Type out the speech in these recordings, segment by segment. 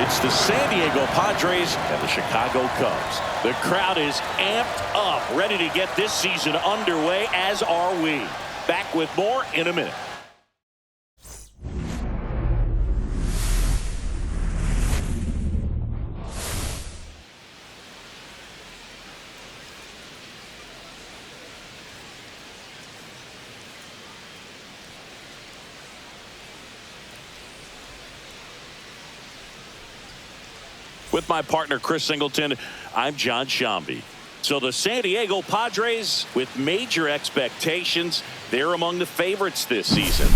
It's the San Diego Padres and the Chicago Cubs. The crowd is amped up, ready to get this season underway, as are we. Back with more in a minute. With my partner, Chris Singleton, I'm John Shambi. So the San Diego Padres, with major expectations, they're among the favorites this season.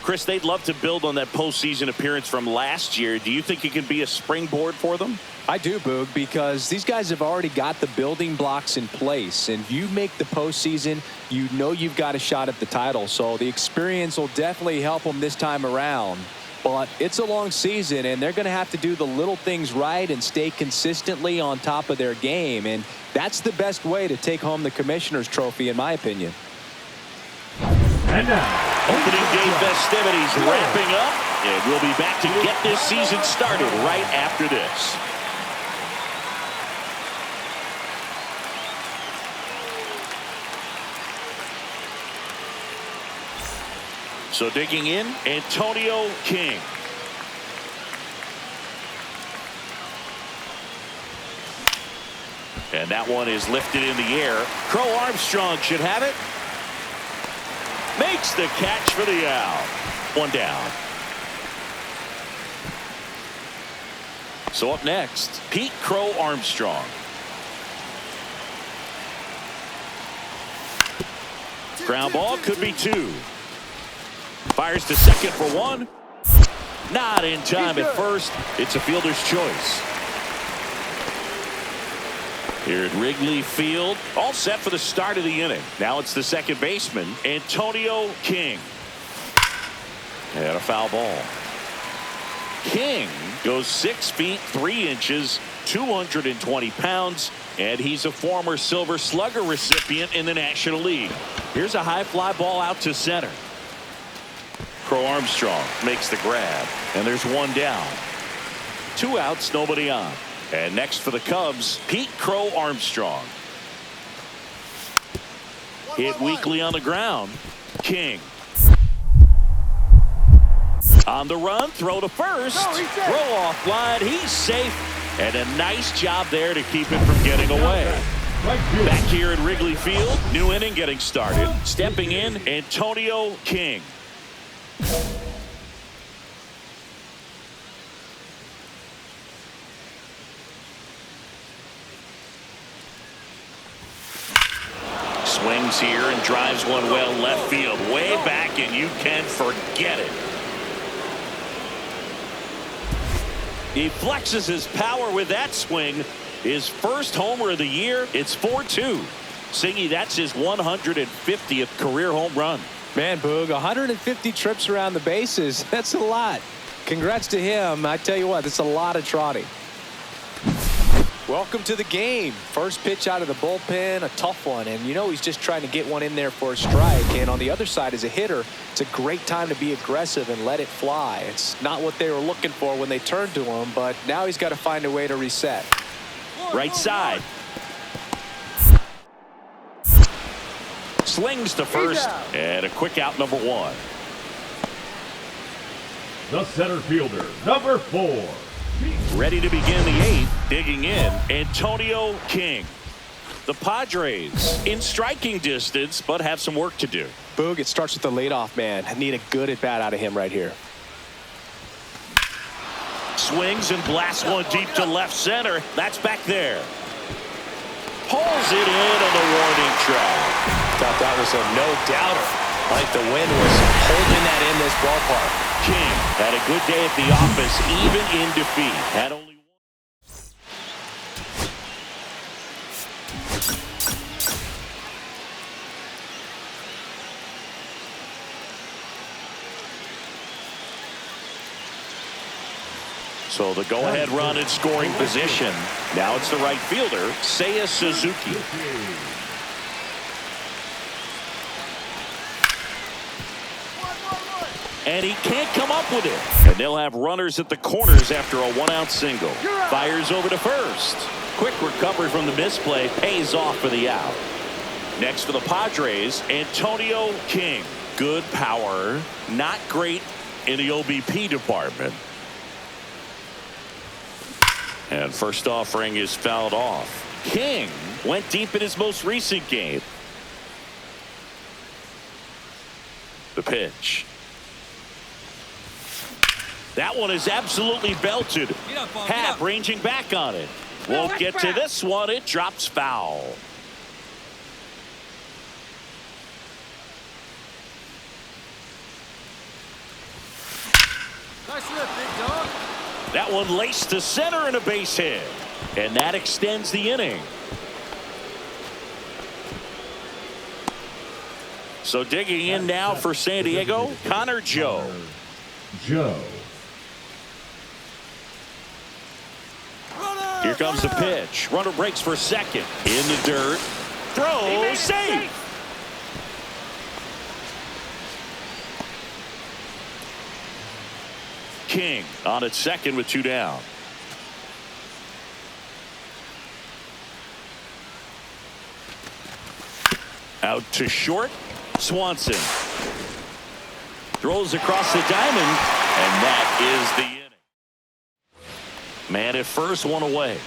Chris, they'd love to build on that postseason appearance from last year. Do you think it can be a springboard for them? I do, Boog, because these guys have already got the building blocks in place. And if you make the postseason, you know you've got a shot at the title. So the experience will definitely help them this time around. But it's a long season, and they're going to have to do the little things right and stay consistently on top of their game. And that's the best way to take home the Commissioner's Trophy, in my opinion. And now, opening day festivities wrapping up, and we'll be back to get this season started right after this. So digging in, Antonio King. And that one is lifted in the air. Crow Armstrong should have it. Makes the catch for the out. One down. So up next, Pete Crow Armstrong. Ground ball, could be two. Fires to second for one. Not in time at first. It's a fielder's choice. Here at Wrigley Field, all set for the start of the inning. Now it's the second baseman, Antonio King. And a foul ball. King goes 6 feet 3 inches, 220 pounds, and he's a former Silver Slugger recipient in the National League. Here's a high fly ball out to center. Crow Armstrong makes the grab, and there's one down. 2 outs, nobody on. And next for the Cubs, Pete Crow Armstrong. Hit weakly on the ground. King. On the run, throw to first. Throw off line, he's safe. And a nice job there to keep it from getting away. Back here at Wrigley Field, new inning getting started. Stepping in, Antonio King. Swings here and drives one well left field, way back, and you can forget it. He flexes his power with that swing. His first homer of the year. It's 4-2. Singy, that's his 150th career home run. Man, Boog, 150 trips around the bases. That's a lot. Congrats to him. I tell you what, that's a lot of trotting. Welcome to the game. First pitch out of the bullpen, a tough one. And you know he's just trying to get one in there for a strike. And on the other side, as a hitter, it's a great time to be aggressive and let it fly. It's not what they were looking for when they turned to him, but now he's got to find a way to reset. Right side. Slings to first, and a quick out, number 1. the center fielder, number 4. Ready to begin the 8th, digging in, Antonio King. The Padres in striking distance, but have some work to do. Boog, it starts with the leadoff man. I need a good at bat out of him right here. Swings and blasts one deep to left center. That's back there. Pulls it in on the warning track. Thought that was a no-doubter. Like the wind was holding that in this ballpark. King had a good day at the office, even in defeat. Had only So the go-ahead run in scoring position. Now it's the right fielder, Seiya Suzuki. And he can't come up with it. And they'll have runners at the corners after a one-out single. Fires over to first. Quick recovery from the misplay pays off for the out. Next for the Padres, Antonio King. Good power, not great in the OBP department. And first offering is fouled off. King went deep in his most recent game. The pitch. That one is absolutely belted. Happ ranging back on it. Won't get to this one. It drops foul. Nice lift, big dog. That one laced to center and a base hit. And that extends the inning. So digging in now for San Diego, Connor Joe. Here comes the pitch. Runner breaks for second. In the dirt. Throw safe. King on at second with 2 down. Out to short. Swanson throws across the diamond, and that is the inning. Man at first, one away.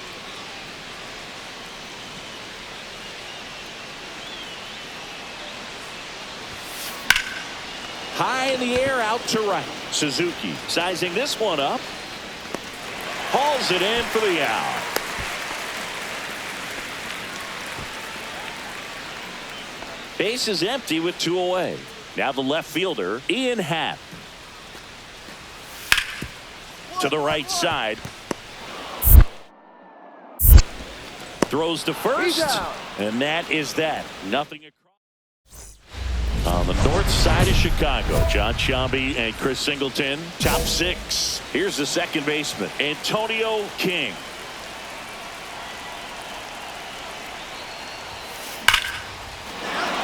High in the air, out to right. Suzuki sizing this one up. Hauls it in for the out. Base is empty with 2 away. Now the left fielder, Ian Happ. To the right side. Throws to first. And that is that. Nothing across. On the north side of Chicago, John Sciambi and Chris Singleton. Top 6. Here's the second baseman, Antonio King.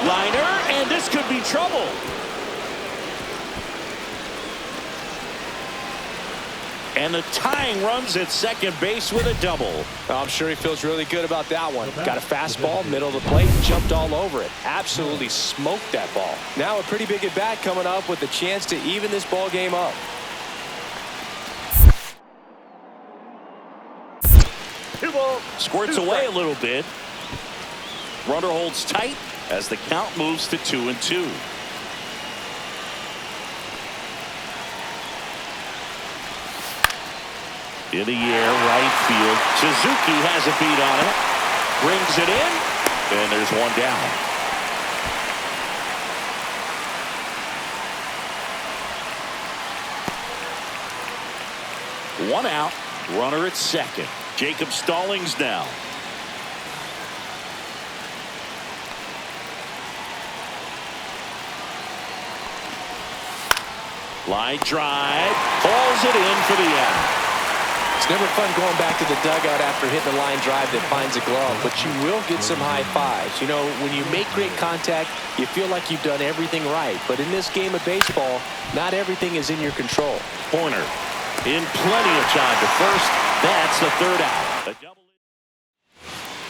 Liner, and this could be trouble. And the tying runs at second base with a double. I'm sure he feels really good about that one. Got a fastball, middle of the plate, jumped all over it. Absolutely smoked that ball. Now a pretty big at bat coming up with a chance to even this ball game up. Squirts away a little bit. Runner holds tight as the count moves to 2-2. In the air, right field. Suzuki has a beat on it. Brings it in, and there's one down. One out. Runner at second. Jacob Stallings now. Line drive. Falls it in for the out. It's never fun going back to the dugout after hitting a line drive that finds a glove, but you will get some high fives. You know, when you make great contact, you feel like you've done everything right. But in this game of baseball, not everything is in your control. Corner in plenty of time to first. That's the third out.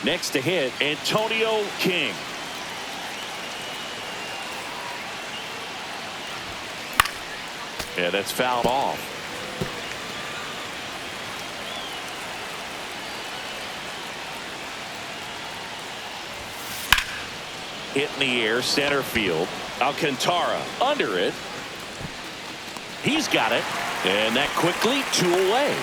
Next to hit, Antonio King. Yeah, that's fouled off. Hit in the air, center field. Alcantara under it. He's got it. And that quickly 2 away.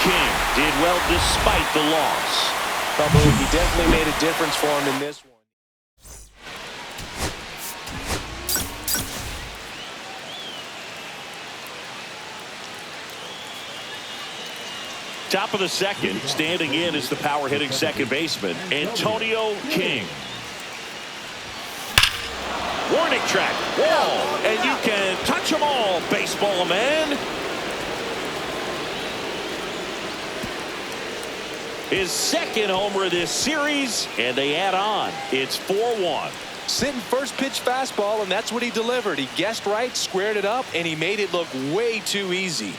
King did well despite the loss. Probably he definitely made a difference for him in this one. Top of the second, standing in is the power hitting second baseman, Antonio King. Warning track, wall, and you can touch them all, baseball man. His second homer of this series, and they add on. It's 4-1. Sitting first pitch fastball, and that's what he delivered. He guessed right, squared it up, and he made it look way too easy.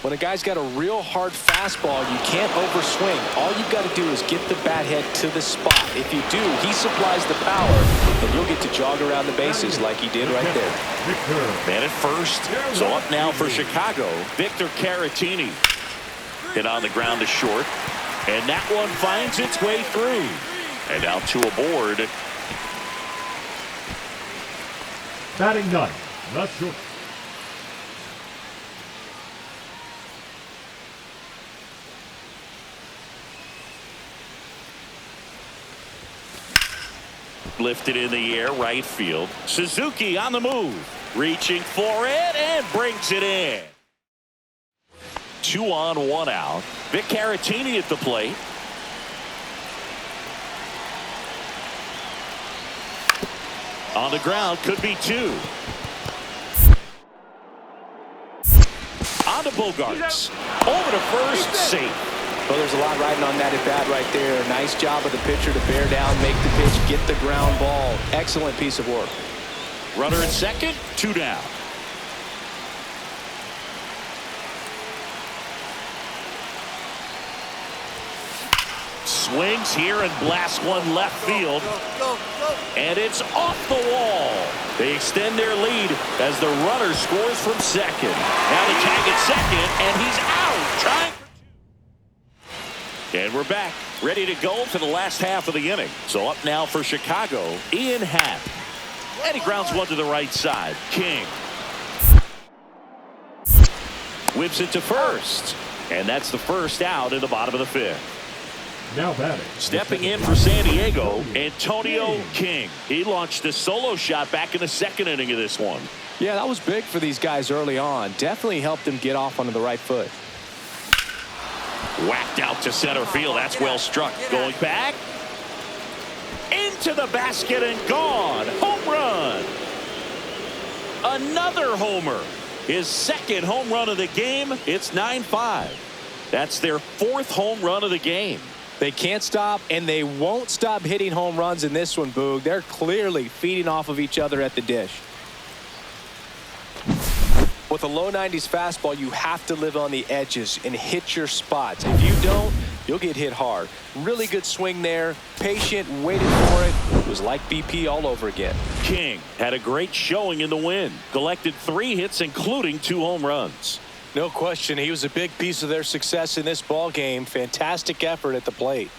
When a guy's got a real hard fastball, you can't overswing. All you've got to do is get the bat head to the spot. If you do, he supplies the power, and you'll get to jog around the bases like he did right there. Man at first. So up now for Chicago, Victor Caratini. Hit on the ground to short, and that one finds its way through. And now two aboard. Batting ninth, the short. Lifted in the air, right field. Suzuki on the move. Reaching for it and brings it in. 2 on, 1 out. Vic Caratini at the plate. On the ground, could be 2. On to Bogarts. Over to first, safe. Well, there's a lot riding on that at bat right there. Nice job of the pitcher to bear down, make the pitch, get the ground ball. Excellent piece of work. Runner at second, 2 down. Swings here and blasts one left field. And it's off the wall. They extend their lead as the runner scores from second. Now the tag at second, and he's out. Trying. And we're back, ready to go for the last half of the inning. So up now for Chicago, Ian Happ. And he grounds one to the right side. King whips it to first. And that's the first out in the bottom of the 5th. Now batting. Stepping in for San Diego, Antonio King. He launched a solo shot back in the 2nd inning of this one. Yeah, that was big for these guys early on. Definitely helped them get off onto the right foot. Whacked out to center field. That's well struck. Going back. Into the basket and gone. Home run. Another homer. His 2nd home run of the game. It's 9-5. That's their 4th home run of the game. They can't stop, and they won't stop hitting home runs in this one, Boog. They're clearly feeding off of each other at the dish. With a low 90s fastball, you have to live on the edges and hit your spots. If you don't, you'll get hit hard. Really good swing there. Patient, waited for it. It was like BP all over again. King had a great showing in the win. Collected 3 hits, including 2 home runs. No question, he was a big piece of their success in this ball game. Fantastic effort at the plate.